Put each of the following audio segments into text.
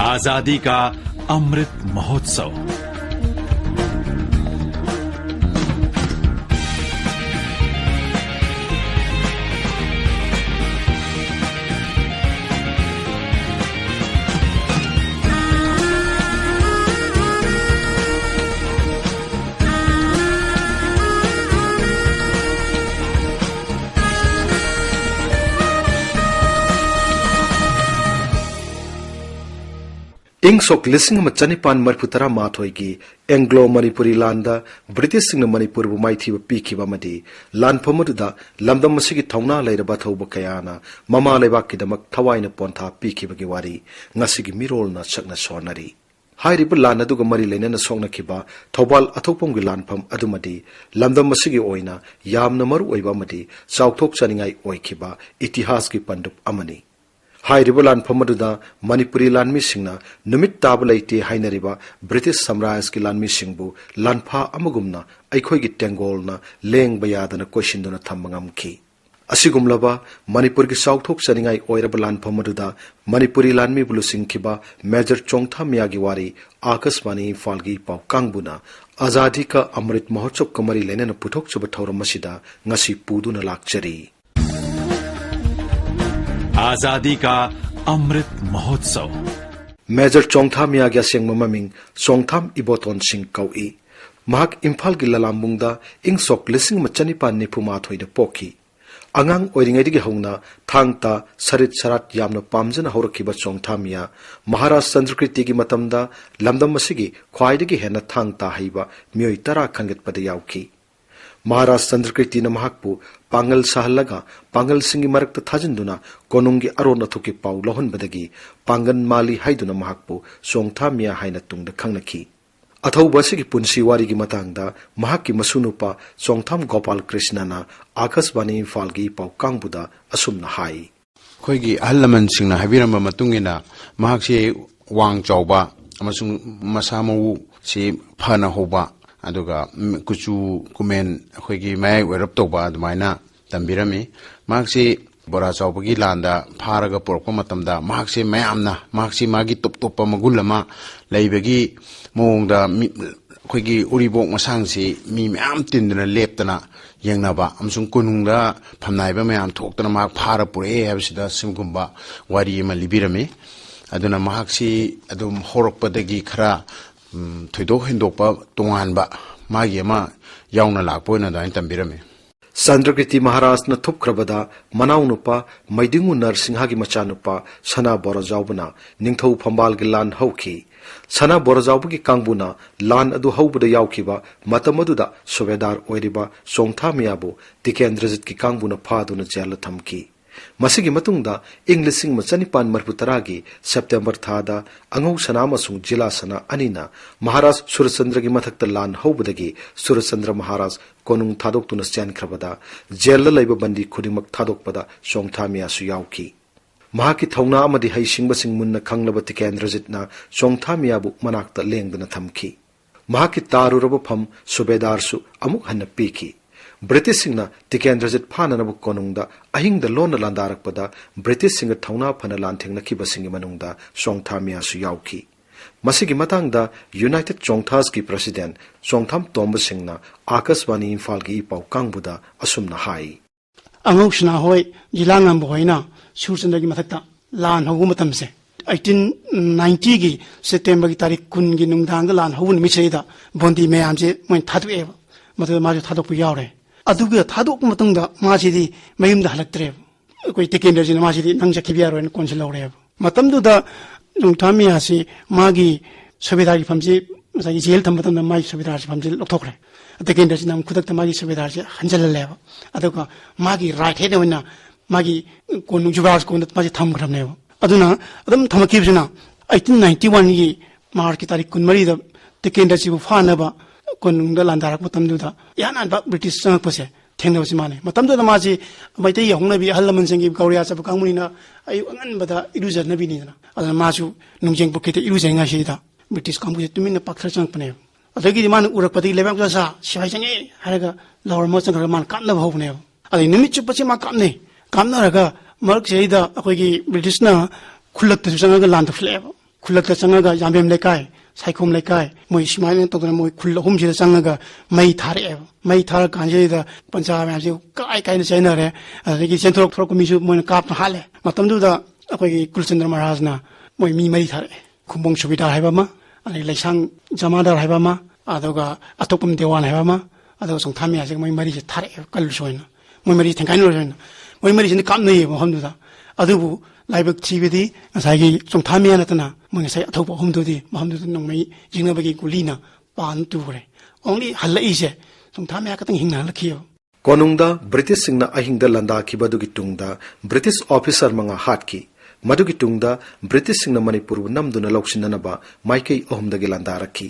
आजादी का अमृत महोत्सव। इंसोक लिसिंग चनिपान मरफुतरा माथोगी एंग्लो मणिपुरी लांदा ब्रिटिश सिंह मणिपुर माइथी पीखिबा मदी लानफमदुदा लमदम मसिगी थौना लेरबा थौब कयाना ममा लेबाकिदमक थवाइना पोंथा पीखिबगी वारी ngasiगी मिरोलना सकना सोनरी हाइरिब लान अदुगा मरी लेनना सोंगनखिबा थौबाल अथोपमगी लानफम अदुमदी लमदम मसिगी ओइना यामना मरु ओइबा मदी चाउथोक चनिंगाई ओइखिबा इतिहासगी पंडुप अमनी हाइरिब लानफमदुदा मणिपुरी लानमी सिंगना नुमित ताब लैते हाइनरिबा ब्रिटिश साम्राज्य की लानमी सिंगबु लानफा अमगुमना अखोइगी टेंगोलना लेंगबा यादना क्वेश्चनदुना थम्बंगमखि असिगुमलबा मणिपुर की साउथोक चनिंगाई ओइरब लानफमदुदा मणिपुरी लानमी बुलुसिंगखिबा मेजर चोंगथा मियागी वारी आकाशवाणी इम्फालगी पाउ कांगबुना आजादी का अमृत महोत्सव कमरी लेनना पुथोकचब थौरमसिदा ngasi पुदुना लाक्चरी। आजादी का अमृत महोत्सव। मेजर चोंगथा मियागी असेंगमा ममिंग चोंगथाम इबोतोन सिंह कौई महाक इम्फाल की ललामबुंगदा इंसोक लिसिंग मचनिपान निफुमाथोइदा पोखी अंगांग ओइरिंगैदिगी हौना थांगता सरित सरात यामना पामजना हौरखिबा चोंगथा मिया महाराज चंद्रकृतिगी मतमदा लमदम मसिगी ख्वाइदिगी हेना थांगता हईबा मियोइ तरा खंगेतपदा याउखी महाराज चंद्रकृति महाकपु पांगल सहलगा पांगल सिंगी मरक्त थाजिंदुना कोनुंगी अरोन अथुकी पाउ लहनबदगी पांगन माली हाइदुना महाकपु चोंगथा मिया हाइना तुंगदा खंगनखी अथौबसिगी पुंसी वारिगी मतंगदा महाकि मसुनुपा चोंगथाम गोपाल कृष्णना आकाशवाणी इम्फालगी पाउ कांगबुदा असुमना हाई खोइगी अहलमन सिंगना हाबिरंबा मतुंगिना महाकसे वांग चौबा अमसुंग मसामौ से फना होबा अदुगा कुचु कुमेन अखोइगी माय वेरप तोबा अदुमाइना तंबिरमी माकसे बोरा चौबगी लांदा फारगा पोरकपा मतमदा माकसे मयामना माकसे मागी टोप टोपा मगुल अमा लैबगी मोंगदा अखोइगी उरिबोक मसांगसे मी मयाम तिन्दना लेपतना यंगनाबा अमसुंग कुनुंगदा फमनाइबा मयाम थोक्तना माक फारा पुरे हाबसिदा सिमगुंबा वारी अमा लिबिरमी अदुना माकसे अदुम होरकपदगी खरा थोइदोक हिंदोकपा तोंगानबा मागी अमा यावना लाकपोइना दाइन तंबिरमी चंद्रकृति महाराज न थुपख्रबदा मनाउनुपा मैदिंगु नरसिंहागी मचानुपा सना बोराजाउबना निंगथौ फंबालगी लान हौखी सना बोराजाउबगी कांगबुना लान अदु हौबदा याउखिबा मतमदुदा सुबेदार ओइरिबा चोंगथा मियाबु तिकेंद्रजित की कांगबुना फादुना जेल थमकी मसिगी मतुंगदा इंग लिसिंग मचनिपान मरफुतरागी सेप्टेम्बर थादा अंगौ सना मसुंग जिला सना अनिना महाराज सूर्यचंद्रगी मथक्ता लान हौबदगी सूर्यचंद्र महाराज कोनुंग थादोक्तुना चेनख्रबदा जेल लैबा बंदी खुदिमक थादोक्पदा चोंगथा मियासु याउखी महाकी थौना अमदी हैसिंगबसिंग मुन्ना खंगलबा तिकेंद्रजितना चोंगथा मियाबु मनाक्ता लेंगदना थमखी महाकी तारुरब फम सुबेदारसु अमुक हन्ना पीखी ब्रिटिश सिंगना तिकेंद्रजित फाननबु कोनुंगदा अहिंगदा लोन लांदारकपदा ब्रिटिश सिंग थौना फना लांथेंगनखिबसिंगी मनुंगदा चोंगथा मियासु याउखी मसिगी मतंगदा यूनाइटेड चोंगथास की प्रेसिडेंट चोंगथाम तोंब सिंगना आकाशवाणी इम्फाल की पाउ कांगबुदा असुमना हाई अंगौसना होय जिला ngam होइना सूरचंद्र की मथक्ता लान हगु मतमसे 1890 की सितंबर की तारीख 9 की नुंगदांग लान हगु मिसेदा बोंदी मयामजे मोइन थादुए मथु माजु थादोकपु यावरे अदुगा थादोक मतंगदा मासिदी मयुमदा हलक्तरे कोई तिकेंद्रजिना मासिदी नंग जखिबियारोन कोनसिल लौरे मतमदुदा चोंगथामियासी मागी सुबेदारी फमजी मसागी जेल थमतमदा मागी सुबेदारसी फमजी लौथोखरे तिकेंद्रजिना खुदक्ता मागी सुबेदारसी हंजललेबा अदुगा मागी राइट हेड ओइना मागी कोनु जुबास कोन मागी थमखरमनेबा अदुना अदम थमकिबसिना 1891 की मार्च की तारीख 13 दा तिकेंद्रजिबु फानबा कोनुंगदा लांदारक मतमदुदा यानाबा ब्रिटिश संगपसे थेंनबसि माने मतमदुदा माजी मैतै यौंगनबी अहलमनसिंगी गौरिया चब कांगमुनिना अयु अंगनबदा इरुजनबीनिना अदना मासु नुंजेंग बुकेते इरुजेंगासिदा ब्रिटिश कांगमुजे तुमिना पाखर चंगपने अदगी मान उरकपति लेबा सा सिहाय चंगे हारगा लवर म चंगरा मान कानब होबने अदि निमित चुपचे मा कामने कामनारगा मरक सेदा अखोगी ब्रिटिशना खुलक तसु चंगा लांद फ्लेब खुलक चंगा यामेम लेकाय साइकोम लेकाय मोई सिमाइन तोदना मोई खुल अहुम सिदा चंगा मई थारे मई थार कांजेदा पंचायत में से काय काय चाइना रे अदगी सेंट्रल थ्रोक मिसु मोन काप हाले मतमदुदा अखोई कुलचंद्र महाराजना मोई मी मई थारे खुंबों सुबिदा हाइबामा अनि लाइसांग जमादार हाइबामा अदगा अतोपम देवान हाइबामा अदगा सोंथामिया से मोई मरी से थारे कल सोइना मोई मरी थेंकाइन रोइना मोई मरी से काम नै हमदुदा अदुबु लाइबक थीबदी ngसाigi chongthamia natana mangasai athopa humdudi mahamdu nongmai jingnabagi gulina pan ture only halai se chongthamia katang hingna lakhiyo konungda british singna ahingda landa khibadugi tungda british officer manga hatki madugi tungda british singna manipur namduna loksinanaba maikei ahumdagi landa rakhi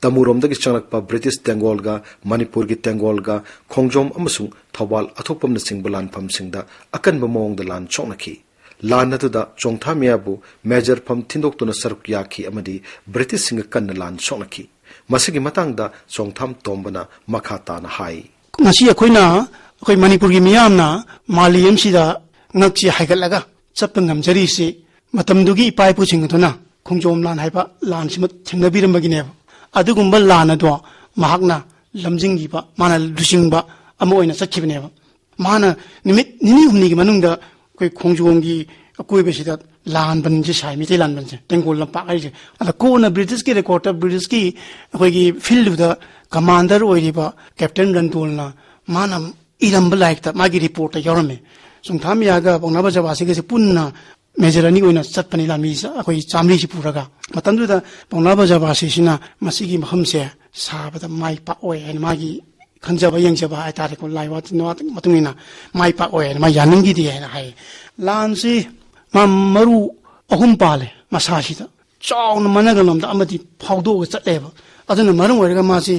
tamuromdagi chanakpa british tengol ga manipur gi tengol ga khongjom amasung thobal athopamna singbulan phamsingda akanba mawngda lan chonakhi lan atuda Chongtha Miyabu major pham thindokuna saruk yakhi amadi british singa kanna lan chonakhi masigi matangda Chongtham tombana makhata na hai ngasi akhoi manipur gi miyamna maliyam sida ngakchi haigalaga chapangam jari se matamdugi ipai pu singthuna khongjom lan haiba lan simat thingnabiram bagine adugumba lan adwa mahakna lamjingi ba mana lusingba amoina sakhibne mana nimit nini humni gi manungda कोई खोंजोंगी कोई बेसिदा लान बन जे साइ मिते लान बन जे तेंगोल लंपा आइ जे अदा कोना British की record British की कोई की फील्ड द कमांडर ओइरिबा कैप्टन रनतोलना मानम इरम लाइक ता मागी रिपोर्ट यरमे सुंथामियागा बंगनाबा जवासी के पुन्ना मेजरनी ओइना चटपनि लामी कोई चामली सि पुरगा मतंदुदा बंगनाबा जवासी सिना मसिगी महमसे साबदा माइ पा ओइ एन मागी खंजबा यंगजबा आइतारे को लाइवा नोट मतुंगिना माइ पा ओय मा यानिंगी दि है हाय लानसी मा मरु अहुम पाले मसासिदा चाउन मनगलम दा अमदि फाउदो चलेबा अदन मरम ओरगा मासी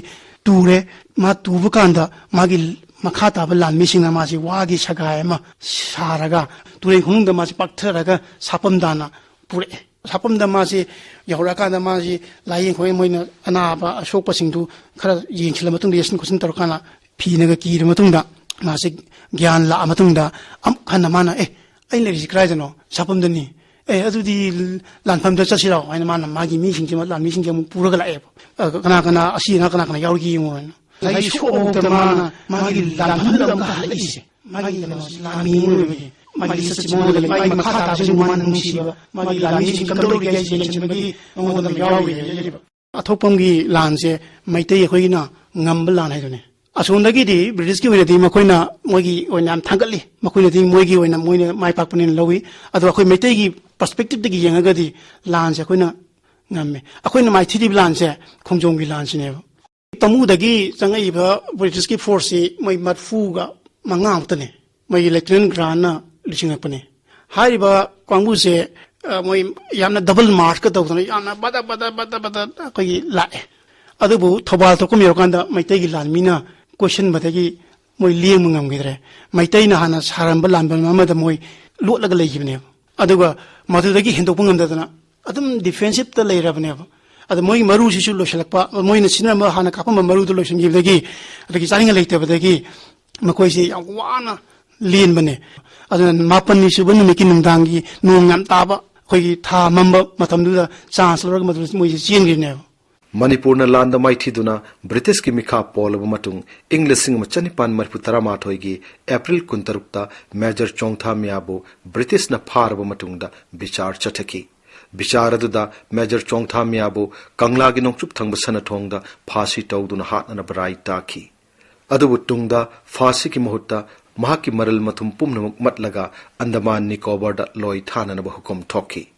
टूरे मा टूबु कांदा मागी मखाता बलान मिसिंगा मासी वागी सगाय मा सारगा टूरे हुंदा मासी पक्थरगा सापमदाना पुरे सापमदा मासी यौराकांदा मासी लायिं खोय मोइना अनाबा अशोकपसिंदु खरा येंखिला मतुंग येसन क्वेश्चन तरकाना फीनगा कीर मतुंगदा मासी ज्ञान ला मतुंगदा अम खाना माना ai le riskraidano sapamdani adudi lanpamda chasira aina mana magi mi singje ma lan mi singje mu puraga la kana kana asi na kana kana yawgi mo lai sho ta mana magi lanpamda ka haisi magi la mi mu magi sach mo le mai ma khata se mu man mu siba magi la mi sing kamdo ri ga se chen magi mo da yawgi athopamgi lanse maitai khoi na ngam lan hai done असोंदगी दी British की वजह मखोइना मोगी ओइना थांगली मखोइना दी मोगी ओइना Moina माइ पाकपनिन लवी अदो अखोइ मैतै की perspective दगी यंगगदी लान से अखोइना ngame अखोइना माइ थिदि लान से खोंजोंग की लान सिने तमुदगी चंगइबा British की फोर्स से मोइ मतफुगा मंगामतने मोइ लेफ्टिनेंट ग्रांड ना लिसिंगपने हारिबा कांगबु से मोइ यामना डबल मार्च का तौदना यामना बदा बदा बदा बदा कोई लाए अदुबु थोबाल तो कुम योरकांदा मैतै की लान मीना क्वेश्चन बदगी मोई लियंग मंगमगिद्रे मैतै ना हाना सारंब लानबन ममदा मोई लोटलग लेगिबने अदुगा मदुदगी हिंदोप ngमदना अदम डिफेंसिव त लेरबने अद मोई मरु सिसु लोसलकपा मोई न सिना हाना कापम मरु दु लोसनगिबदगी अदगी चारिंग लेतबदगी मकोइसे याम वाना लेनबने अदन मापन सुबन निमिकी नुंदांगी नोंगम ताबा खोई था मम्ब मतमदुदा चांस लरग मदु मोई चेंगिने Manipurna landa maithiduna British ki mikha polaba matung English sing machanipan marputara mathoigi April 16 Major Chongtha Miyabu British na pharaba matungda bichar chathaki bicharadda Major Chongtha Miyabu Kangla gi nongchup thangba sana thongda phasi tawduna hatna barai taki adubu tungda phasi ki mahutta mahaki maral mathum pumnamuk matlaga Andaman Nicobar da loi thana na hukum thoki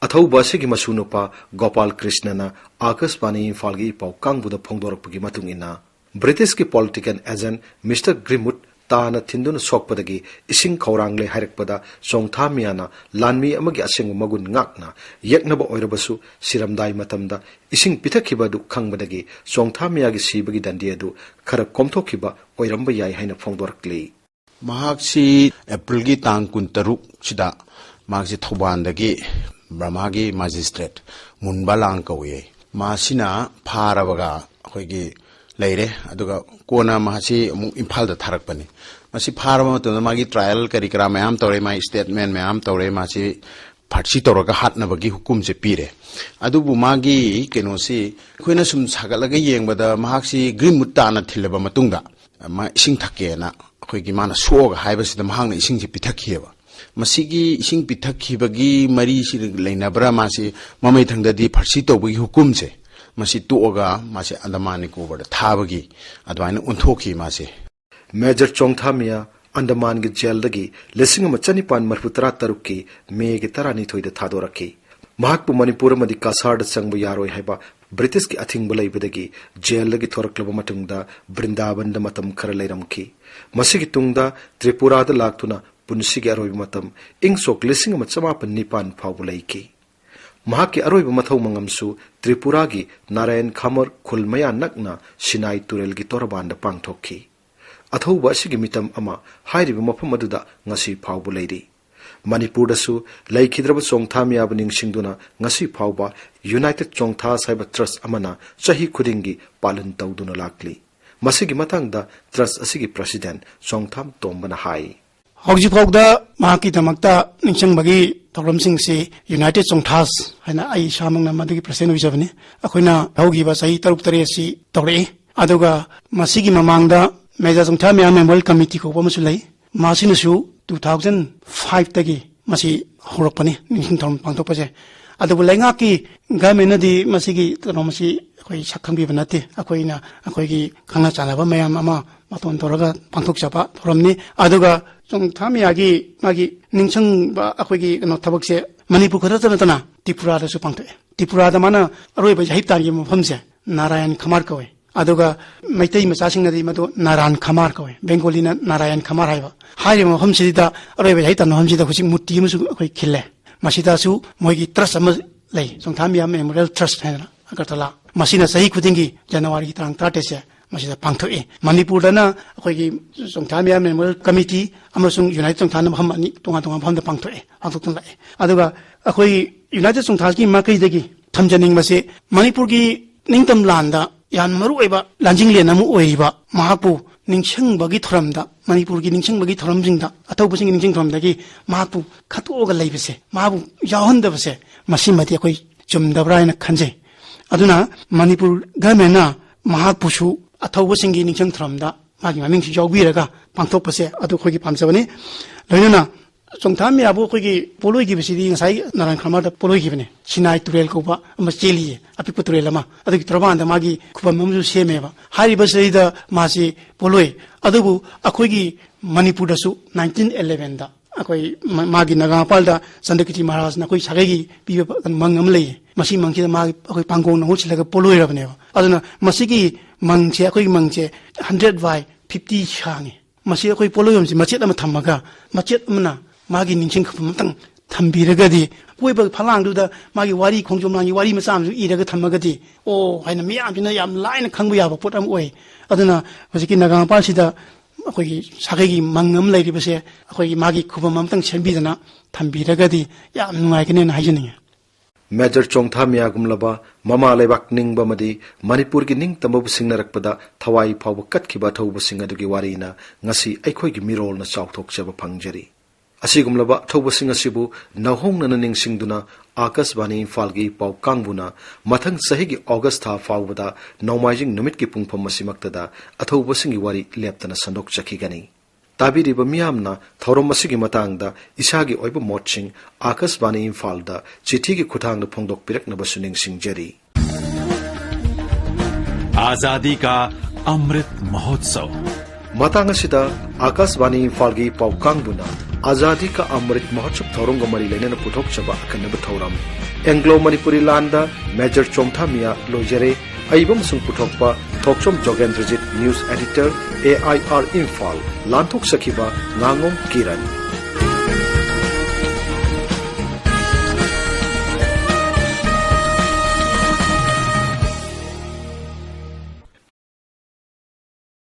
अथौ बसेगी मसुनुपा Gopal कृष्णना Akashvani Imphal की पाउ कांगबुदा फोंदोरपगी मतुंगिना British की political agent mister Grimwood ताना थिंदुन सोकपदगी इसिंग खौरांगले हायरकपदा चोंगथा मियाना लानमी अमगी असेंग मगुन ngakna yeknaba oirabasu siramdai matamda ising pithakibadu khangबदगी चोंगथा मियागी सीबगी दंदियदु खरा कोमथोखिबा ओइरंबा याय हाइना फोंदोरकले महाक्सी अप्रैल की तांग 13 सिदा मागसी थौबानदगी ब्रह्मागी मजिस्ट्रेट मुनबालांग कौये मासिना फारबगा अखोइगी लेरे अदुगा कोना मासी अमु इम्फाल दा थारकपनि मासी फारबा मतुना मागी ट्रायल करिकरा मयाम तौरे माई स्टेटमेंट मयाम तौरे मासी फारसी तौरगा हाटनबगी हुकुम से पीरे अदुबु मागी केनोसी खोइना सुम सागलगा येंगबदा महाक्सी ग्रीन मुत्ताना थिलबा मतुंगा मा इसिंग थकेना खोइगी माना सोगा हाइबसिदा महांगना इसिंग से पिथखियबा मसीगी इसिंग पिथखिबगी मरी सि लेनाब्रा मासी ममै थंगददी फारसी तौबगी हुकुम से मसी तोगा मासे अंडमान निकोबार थाबगी अदवाइन उन्थोखी मासे मेजर चोंगथा मिया अंडमान की जेलदगी लिसिंग चनिपान मरफुतरा तरुक की मे की तरानीथोइद थादोरकी महाकपु मणिपुर मदि कासार्ड संगबु यारोय हाइबा ब्रिटिश की अथिंग बलैबदगी जेलदगी थोरक्लब मतुंगदा बृंदावन मतम खर लैरमकी मसिगी तुंगदा त्रिपुराद लाक्तुना पुनसिगी अरोय मतम इंगसोक लिसिंग चमापन निपान फावबु लैकी महाकी अरोयब मथौ मंगमसु त्रिपुरा की नारायण खमर खुलमया नकना सिनाई तुरेल की तोरबान पांगथोकी अथौबा असिगी मितम अमा हाइरिब मफम अदुदा ngasi फावबु लैरी मणिपुर दसु लैखिद्रब चोंगथा मियाब निंगसिंगदुना ngasi फावबा यूनाइटेड चोंगथा साइब ट्रस्ट अमना चही खुदिंगी पालन तौदुना लाक्ली मसिगी मतंगदा ट्रस्ट असिगी प्रेसिडेंट चोंगथाम तोंबना हाई हौजी फावदा माकी दमकता निंगसंगबगी थौरमसिंग से यूनाइटेड चोंगथास हाइना आई सामंगना मदगी प्रेसिडेंट ओइजबनी अखोइना हौगिबा सही तरुक तरे सि तौरे अदुगा मसिगी ममांगदा मेजर चोंगथा मिया मेमोरियल कमिटी को बमसु लै मासिनसु 2005 तगी मसी होरकपनी निंगसिंग थौरम पांथोकपसे अदुबु लैंगा की गवर्नमेंटदी मसिगी तनोमसी अखोइ सखंबीब नते अखोइना अखोइगी खंगना चानाबा मयाम अमा मतोन तोरगा पांथोकचबा थौरमनी अदुगा चोंगथा मियागी मागी निंगसंगबा अखोइगी कनो थबकसे मणिपुर खरत नतना त्रिपुरादसु पांथोए त्रिपुरादा माना अरोइबा जाहिबतागी मफमसे नारायण खमार कवे अदुगा मैतै मचासिंगनदी मदो नारायण खमार कवे बेंगोलीना नारायण खमार हाइबा हाइरिबा मफमसिदा अरोइबा जाहिबतान मफमसिदा खुसि मुट्टी मसु अखोइ खिल्ले मसिदासु मोइगी ट्रस्ट अम लै चोंगथा मिया मेमोरियल ट्रस्ट हैना अगरतला मसिना सही खुदिंगी जनवरी तांग 30 से मसिदा पांथोए मणिपुरदना अखोइगी चोंगथा मिया मेमोरियल कमिटी अमसुंग यूनाइटेड चोंगथा मफम अनि तोंगा तोंगा मफमदा पांथोए पांथोतन लै अदुगा अखोइ यूनाइटेड चोंगथागी माकैदगी थमजनिंगबसे मणिपुरगी निंगतम लांदा यान मरुओइबा लांजिंगलेन अमु ओइबा महापु निंगसंगबगी थोरमदा मणिपुरगी निंगसंगबगी थोरमजिंगदा अथौबसिंग निंगसंग थोरमदगी महापु खतोगा लैबसे महापु याहनदबसे मसिमति अखोइ चुमदब्रायना खंजे अदुना मणिपुर गवर्नमेंटना महापुसु अथौबसिंगी निंगसंग थोरमदा मागी ममिंगसि यावबिरगा पांथोकपसे अदु खोगी पामजबनी लोइनना चोंगथा मियाबु खोगी पोलोइगिबसिदी ngसाइ नारायण खमारदा पोलोइगिबने सिनाइ तुरेल कोबा अम चेलिए अपिपु तुरेल अमा अदुगी तरबांदा मागी खुबम अमजु सेमेबा हारिबसैदा मासी पोलोइ अदुबु अखोगी मणिपुरदसु 1911 दा अखोइ मागी नगापालदा चंद्रकिति महाराज ना कोइ सागैगी पिबे मंगम लै मसी मंगसिदा मागी अखोइ पांगोंग नहुचिलगा पोलोइरबनेबा अदुना मसिगी मंगसे अखोइ मंगसे 100/50 सांगे मसी अखोइ पोलोयमसि मचेत अमा थम्मगा मचेत अमना मागी निंगसिंग खपमतंग थम्बिरगदी कोइबा फलांगदुदा मागी वारी खोंजोमलांगी वारी मचामसु इरगा थम्मगदी ओ हाइना मियामसिना याम लाइना खंबा याबा पोट अम ओइ अदुना हजिकी नगापालसिदा अखोइगी सागैगी मंगम लैरिबसे अखोइगी मागी खुबममतंग सेंबिदना थम्बिरगदी याम नुंगाइगनेना हाइजनिंग मेजर चोंगथा मियागुमलबा ममा लेबाक निंगबमदी मणिपुर की निंग तमबु सिंगनरकपदा थवाई फाव कटखिबा थौबसिंग अदुगी वारीना ngasi अखोइगी मिरोलना चाउथोकचबा फंगजरी असिगुमलबा थौबसिंग असिबु नहोंगना निंगसिंगदुना आकाशवाणी इम्फालगी पाउ कांगबुना मथंग सहीगी अगस्त था फावबदा नौमाइजिंग नुमित की पुंगफम मसिमक्तदा अथौबसिंगी वारी लेप्तना संदोक चखिगनी ताबिरिबा मियामना थौरम मसिगी मतांगदा इसागी ओइबा मोटसिंग आकाशवाणी इम्फालदा चिठीगी खुथांगदा फोंदोक पिरकनबसु निंगसिंगजरी आजादी का अमृत महोत्सव मतांगसिदा आकाशवाणी इम्फालगी पाउ कांगबुना आजादी का अमृत महोत्सव थौरंग मरी लेनेना पुथोकचबा अखनब थौरम एंग्लो मणिपुरी लांदा मेजर चोंगथा मिया लोइजरे अइबम सुंग पुथोकपा Thokchom Jogendrajit news editor AIR Imphal लांथोक सखिबा Ngangom Kiran